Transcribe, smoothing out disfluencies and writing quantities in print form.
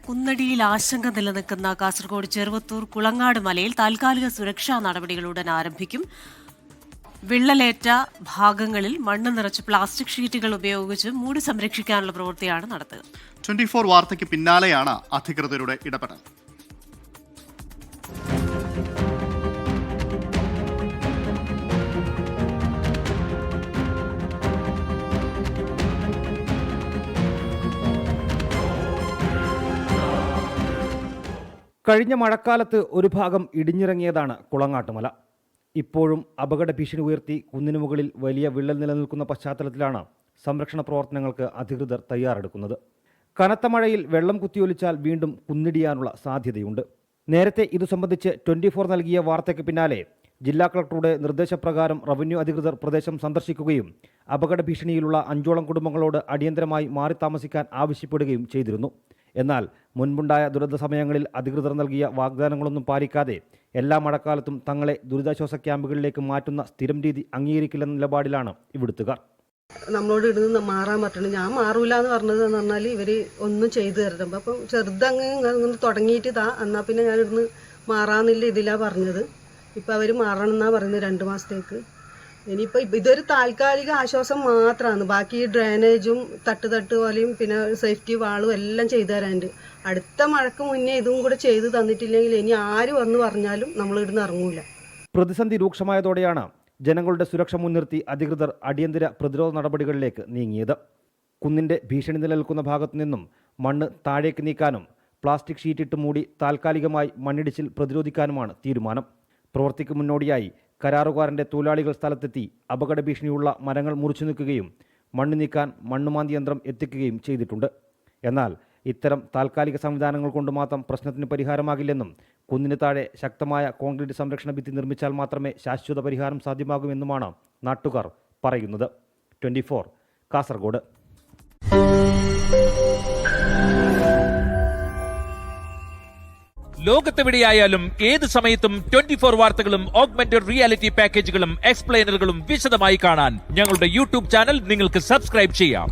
കുന്നടിയിൽ ആശങ്ക നിലനിൽക്കുന്ന കാസർഗോഡ് ചെറുവത്തൂർ കുളങ്ങാട് മലയിൽ താൽക്കാലിക സുരക്ഷാ നടപടികൾ ഉടൻ ആരംഭിക്കും. വിള്ളലേറ്റ ഭാഗങ്ങളിൽ മണ്ണ് നിറച്ച് പ്ലാസ്റ്റിക് ഷീറ്റുകൾ ഉപയോഗിച്ച് മൂടി സംരക്ഷിക്കാനുള്ള പ്രവൃത്തിയാണ് നടത്തുക. 24 വാർത്തയ്ക്ക് പിന്നാലെയാണ് അധികൃതരുടെ ഇടപെടൽ. കഴിഞ്ഞ മഴക്കാലത്ത് ഒരു ഭാഗം ഇടിഞ്ഞിറങ്ങിയതാണ് കുളങ്ങാട്ടുമല. ഇപ്പോഴും അപകട ഭീഷണി ഉയർത്തി കുന്നിനു മുകളിൽ വലിയ വിള്ളൽ നിലനിൽക്കുന്ന പശ്ചാത്തലത്തിലാണ് സംരക്ഷണ പ്രവർത്തനങ്ങൾക്ക് അധികൃതർ തയ്യാറെടുക്കുന്നത്. കനത്ത മഴയിൽ വെള്ളം കുത്തിയൊലിച്ചാൽ വീണ്ടും കുന്നിടിയാനുള്ള സാധ്യതയുണ്ട്. നേരത്തെ ഇതു സംബന്ധിച്ച് 24 നൽകിയ വാർത്തയ്ക്ക് പിന്നാലെ ജില്ലാ കളക്ടറുടെ നിർദ്ദേശപ്രകാരം റവന്യൂ അധികൃതർ പ്രദേശം സന്ദർശിക്കുകയും അപകട ഭീഷണിയിലുള്ള 5ഓളം കുടുംബങ്ങളോട് അടിയന്തരമായി മാറി താമസിക്കാൻ ആവശ്യപ്പെടുകയും ചെയ്തിരുന്നു. എന്നാൽ മുൻപുണ്ടായ ദുരന്ത സമയങ്ങളിൽ അധികൃതർ നൽകിയ വാഗ്ദാനങ്ങളൊന്നും പാലിക്കാതെ എല്ലാ മഴക്കാലത്തും തങ്ങളെ ദുരിതാശ്വാസ ക്യാമ്പുകളിലേക്ക് മാറ്റുന്ന സ്ഥിരം രീതി അംഗീകരിക്കില്ലെന്ന നിലപാടിലാണ് ഇവിടുത്തുകാർ. നമ്മളോട് ഇടുന്ന് മാറാൻ പറ്റണം, ഞാൻ മാറൂല എന്ന് പറഞ്ഞതെന്ന് പറഞ്ഞാൽ ഇവര് ഒന്നും ചെയ്തു തരണം. അപ്പം ചെറുതങ്ങ് തുടങ്ങിയിട്ട് എന്നാ പിന്നെ ഞാൻ ഇവിടുന്ന് മാറാന്നില്ല ഇതിലാ പറഞ്ഞത്. ഇപ്പം അവർ മാറണം എന്നാ പറയുന്നത് 2 മാസത്തേക്ക്. ഇനിയിപ്പോൾ ഇതൊരു താൽക്കാലിക ആശ്വാസം മാത്രമാണ്. ബാക്കി ഡ്രെയിനേജും തട്ട് പോലെയും പിന്നെ സേഫ്റ്റി വാളും എല്ലാം ചെയ്തു തരാനുണ്ട്. അടുത്ത മഴക്ക് മുന്നേ ഇതും കൂടെ ചെയ്തു തന്നിട്ടില്ലെങ്കിൽ ഇനി ആര് വന്ന് പറഞ്ഞാലും നമ്മൾ ഇവിടുന്ന് ഇറങ്ങൂല. പ്രതിസന്ധി രൂക്ഷമായതോടെയാണ് ജനങ്ങളുടെ സുരക്ഷ മുൻനിർത്തി അധികൃതർ അടിയന്തര പ്രതിരോധ നടപടികളിലേക്ക് നീങ്ങിയത്. കുന്നിന്റെ ഭീഷണി നിലനിൽക്കുന്ന ഭാഗത്തു നിന്നും മണ്ണ് താഴേക്ക് നീക്കാനും പ്ലാസ്റ്റിക് ഷീറ്റിട്ട് മൂടി താൽക്കാലികമായി മണ്ണിടിച്ചിൽ പ്രതിരോധിക്കാനുമാണ് തീരുമാനം. പ്രവൃത്തിക്ക് മുന്നോടിയായി കരാറുകാരന്റെ തൊഴിലാളികൾ സ്ഥലത്തെത്തി അപകട ഭീഷണിയുള്ള മരങ്ങൾ മുറിച്ചു നീക്കുകയും മണ്ണ് നീക്കാൻ മണ്ണുമാന്തി യന്ത്രം എത്തിക്കുകയും ചെയ്തിട്ടുണ്ട്. എന്നാൽ ഇത്തരം താൽക്കാലിക സംവിധാനങ്ങൾ കൊണ്ട് മാത്രം പ്രശ്നത്തിന് പരിഹാരമാകില്ലെന്നും കുന്നിന് താഴെ ശക്തമായ കോൺക്രീറ്റ് സംരക്ഷണ ഭിത്തി നിർമ്മിച്ചാൽ മാത്രമേ ശാശ്വത പരിഹാരം സാധ്യമാകുമെന്നുമാണ് നാട്ടുകാർ പറയുന്നത്. 24 കാസർഗോഡ്. ലോകത്തെവിടെയായാലും ഏത് സമയത്തും 24 വാർത്തകളും ഓഗ്മെന്റഡ് റിയാലിറ്റി പാക്കേജുകളും എക്സ്പ്ലെയിനറുകളും വിശദമായി കാണാൻ ഞങ്ങളുടെ യൂട്യൂബ് ചാനൽ നിങ്ങൾക്ക് സബ്സ്ക്രൈബ് ചെയ്യാം.